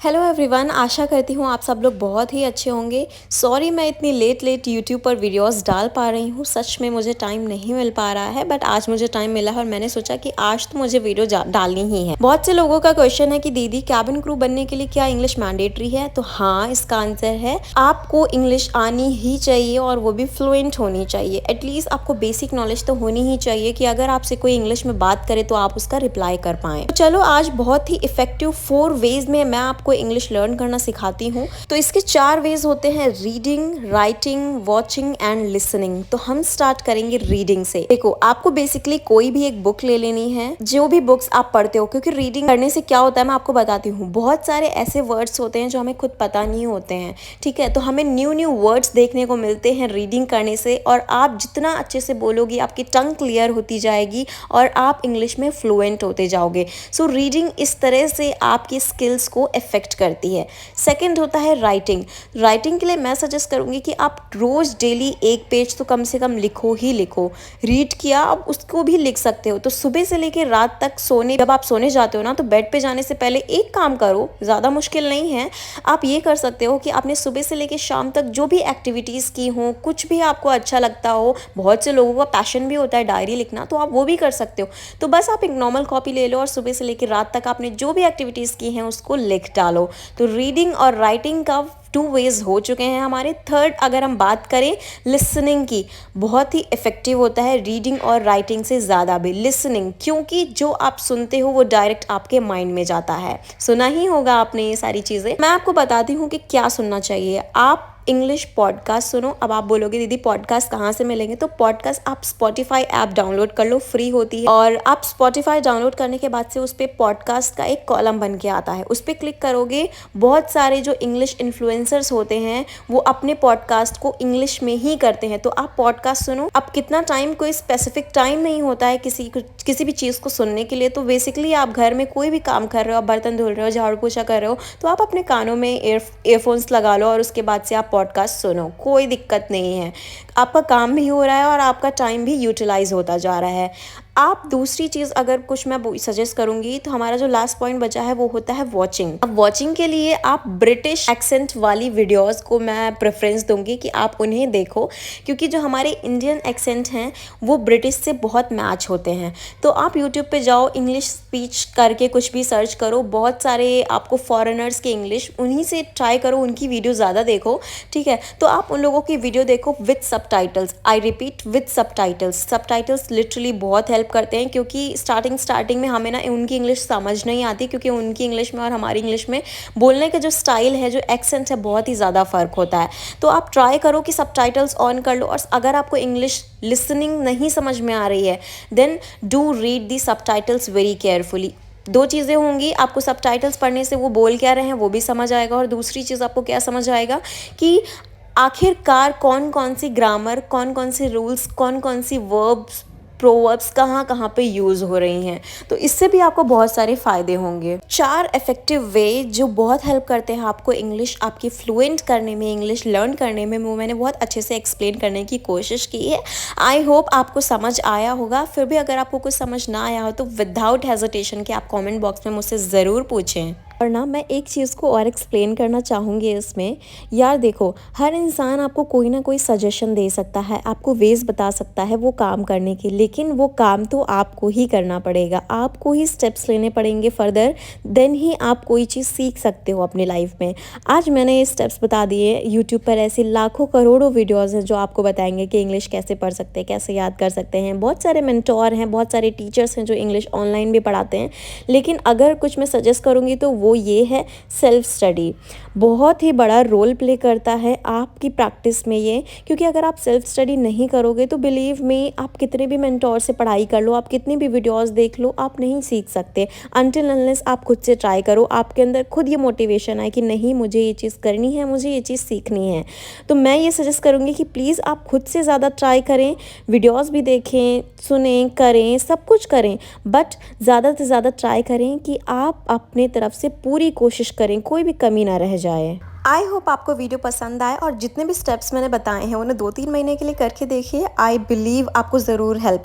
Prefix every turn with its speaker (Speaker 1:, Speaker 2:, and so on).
Speaker 1: Hello everyone, आशा करती हूँ आप सब लोग बहुत ही अच्छे होंगे। सॉरी मैं इतनी लेट यूट्यूब पर वीडियोस डाल पा रही हूँ। सच में मुझे टाइम नहीं मिल पा रहा है, बट आज मुझे टाइम मिला है और मैंने सोचा कि आज तो मुझे वीडियो डालनी ही है। बहुत से लोगों का क्वेश्चन है कि दीदी कैबिन क्रू बनने के लिए क्या इंग्लिश मैंडेटरी है? तो हाँ, इसका आंसर है आपको इंग्लिश आनी ही चाहिए और वो भी फ्लुएंट होनी चाहिए। एटलीस्ट आपको बेसिक नॉलेज तो होनी ही चाहिए कि अगर आपसे कोई इंग्लिश में बात करे तो आप उसका रिप्लाई कर पाएं। तो चलो आज बहुत ही इफेक्टिव 4 वेज में मैं आपको इंग्लिश लर्न करना सिखाती हूँ। तो इसके 4 वेज होते हैं: reading, writing, watching and listening. तो हम स्टार्ट करेंगे रीडिंग से। देखो, आपको बेसिकली कोई भी एक बुक ले लेनी है, जो भी बुक्स आप पढ़ते हो, क्योंकि रीडिंग करने से क्या होता है मैं आपको बताती हूँ। बहुत सारे ऐसे वर्ड्स होते हैं जो हमें खुद पता नहीं होते हैं, ठीक है। तो हमें न्यू वर्ड्स देखने को मिलते हैं रीडिंग करने से, और आप जितना अच्छे से बोलोगी आपकी टंग क्लियर होती जाएगी और आप इंग्लिश में फ्लुएंट होते जाओगे। सो रीडिंग इस तरह से आपकी स्किल्स को इफेक्ट करती है। सेकंड होता है राइटिंग। राइटिंग के लिए मैं सजेस्ट करूंगी कि आप रोज डेली एक पेज तो कम से कम लिखो ही लिखो। रीड किया, आप उसको भी लिख सकते हो। तो सुबह से लेकर रात तक जब आप सोने जाते हो ना, तो बेड पे जाने से पहले एक काम करो, ज़्यादा मुश्किल नहीं है। आप ये कर सकते हो कि आपने सुबह से लेकर शाम तक जो भी एक्टिविटीज़ की हो, कुछ भी आपको अच्छा लगता हो, बहुत से लोगों का पैशन भी होता है डायरी लिखना, तो आप वो भी कर सकते हो। तो बस आप एक नॉर्मल कॉपी ले लो और सुबह से लेकर रात तक आपने जो भी एक्टिविटीज़ की हैं उसको लिख डालो। तो रीडिंग और राइटिंग का 2 वेज हो चुके हैं हमारे। थर्ड, अगर हम बात करें लिसनिंग की, बहुत ही इफेक्टिव होता है रीडिंग और राइटिंग से ज़्यादा भी लिसनिंग, क्योंकि जो आप सुनते हो वो डायरेक्ट आपके माइंड में जाता है। सुना ही होगा आपने ये सारी चीज़ें। मैं आपको बताती हूँ कि क्या सुनना चाहिए। आप इंग्लिश पॉडकास्ट सुनो। अब आप बोलोगे दीदी पॉडकास्ट कहाँ से मिलेंगे? तो पॉडकास्ट आप स्पॉटिफाई ऐप डाउनलोड कर लो, फ्री होती है। और आप स्पॉटिफाई डाउनलोड करने के बाद से उस पर पॉडकास्ट का एक कॉलम बन के आता है, उस पर क्लिक करोगे, बहुत सारे जो इंग्लिश इन्फ्लुएंसर्स होते हैं वो अपने पॉडकास्ट को इंग्लिश में ही करते हैं। तो आप पॉडकास्ट सुनो। अब कितना टाइम, कोई स्पेसिफिक टाइम नहीं होता है किसी भी चीज़ को सुनने के लिए। तो बेसिकली आप घर में कोई भी काम कर रहे हो, आप बर्तन धुल रहे हो, झाड़ू पोछा कर रहे हो, तो आप अपने कानों में ईयरफोन्स लगा लो और उसके बाद से आप पॉडकास्ट सुनो, कोई दिक्कत नहीं है। आपका काम भी हो रहा है और आपका टाइम भी यूटिलाइज होता जा रहा है। आप दूसरी चीज़ अगर कुछ मैं सजेस्ट करूंगी, तो हमारा जो लास्ट पॉइंट बचा है वो होता है वॉचिंग। अब वॉचिंग के लिए आप ब्रिटिश एक्सेंट वाली वीडियोस को मैं प्रेफरेंस दूंगी कि आप उन्हें देखो, क्योंकि जो हमारे इंडियन एक्सेंट हैं वो ब्रिटिश से बहुत मैच होते हैं। तो आप यूट्यूब पे जाओ, इंग्लिश स्पीच करके कुछ भी सर्च करो, बहुत सारे आपको फॉरेनर्स के इंग्लिश, उन्हीं से ट्राई करो, उनकी वीडियो ज़्यादा देखो, ठीक है। तो आप उन लोगों की वीडियो देखो with subtitles. I repeat, with subtitles. Subtitles literally बहुत हेल्प करते हैं, क्योंकि स्टार्टिंग में हमें ना उनकी इंग्लिश समझ नहीं आती, क्योंकि उनकी इंग्लिश में और हमारी इंग्लिश में बोलने का जो स्टाइल है, जो एक्सेंट है, बहुत ही ज़्यादा फ़र्क होता है। तो आप ट्राई करो कि सबटाइटल्स ऑन कर लो। और अगर आपको इंग्लिश लिसनिंग नहीं समझ में आ रही है, then do read the subtitles very carefully. 2 चीज़ें होंगी, आपको सबटाइटल्स पढ़ने से वो बोल क्या रहे हैं वो भी समझ आएगा, और दूसरी चीज़ आपको क्या समझ आएगा कि आखिरकार कौन कौन सी ग्रामर, कौन कौन से रूल्स, कौन कौन सी वर्ब्स, प्रोवर्ब्स कहाँ पे यूज़ हो रही हैं। तो इससे भी आपको बहुत सारे फ़ायदे होंगे। 4 इफ़ेक्टिव वे जो बहुत हेल्प करते हैं आपको इंग्लिश आपकी फ्लुएंट करने में, इंग्लिश लर्न करने में, वो मैंने बहुत अच्छे से एक्सप्लेन करने की कोशिश की है। आई होप आपको समझ आया होगा। फिर भी अगर आपको कुछ समझ ना आया हो तो विदाउट हेजिटेशन के आप कॉमेंट बॉक्स में मुझसे ज़रूर पूछें। और ना, मैं एक चीज़ को और एक्सप्लेन करना चाहूँगी इसमें। यार देखो, हर इंसान आपको कोई ना कोई सजेशन दे सकता है, आपको वेज बता सकता है वो काम करने के, लेकिन वो काम तो आपको ही करना पड़ेगा, आपको ही स्टेप्स लेने पड़ेंगे फर्दर, देन ही आप कोई चीज़ सीख सकते हो अपनी लाइफ में। आज मैंने ये स्टेप्स बता दिए। यूट्यूब पर ऐसी लाखों करोड़ों वीडियोज़ हैं जो आपको बताएंगे कि इंग्लिश कैसे पढ़ सकते हैं, कैसे याद कर सकते हैं। बहुत सारे मेंटोर हैं, बहुत सारे टीचर्स हैं जो इंग्लिश ऑनलाइन भी पढ़ाते हैं। लेकिन अगर कुछ मैं सजेस्ट करूँगी तो वो ये है, सेल्फ स्टडी बहुत ही बड़ा रोल प्ले करता है आपकी प्रैक्टिस में ये। क्योंकि अगर आप सेल्फ स्टडी नहीं करोगे तो बिलीव मी, आप कितने भी मेंटोर से पढ़ाई कर लो, आप कितनी भी वीडियोस देख लो, आप नहीं सीख सकते अनटिल अनलेस आप खुद से ट्राई करो, आपके अंदर खुद ये मोटिवेशन आए कि नहीं, मुझे ये चीज़ करनी है, मुझे ये चीज़ सीखनी है। तो मैं ये सजेस्ट करूँगी कि प्लीज़ आप खुद से ज़्यादा ट्राई करें, वीडियोज़ भी देखें, सुनें, करें, सब कुछ करें, बट ज़्यादा से ज़्यादा ट्राई करें कि आप अपने तरफ से पूरी कोशिश करें, कोई भी कमी ना रह जाए। आई होप आपको वीडियो पसंद आए, और जितने भी स्टेप्स मैंने बताए हैं उन्हें 2-3 महीने के लिए करके देखिए। आई बिलीव आपको ज़रूर हेल्प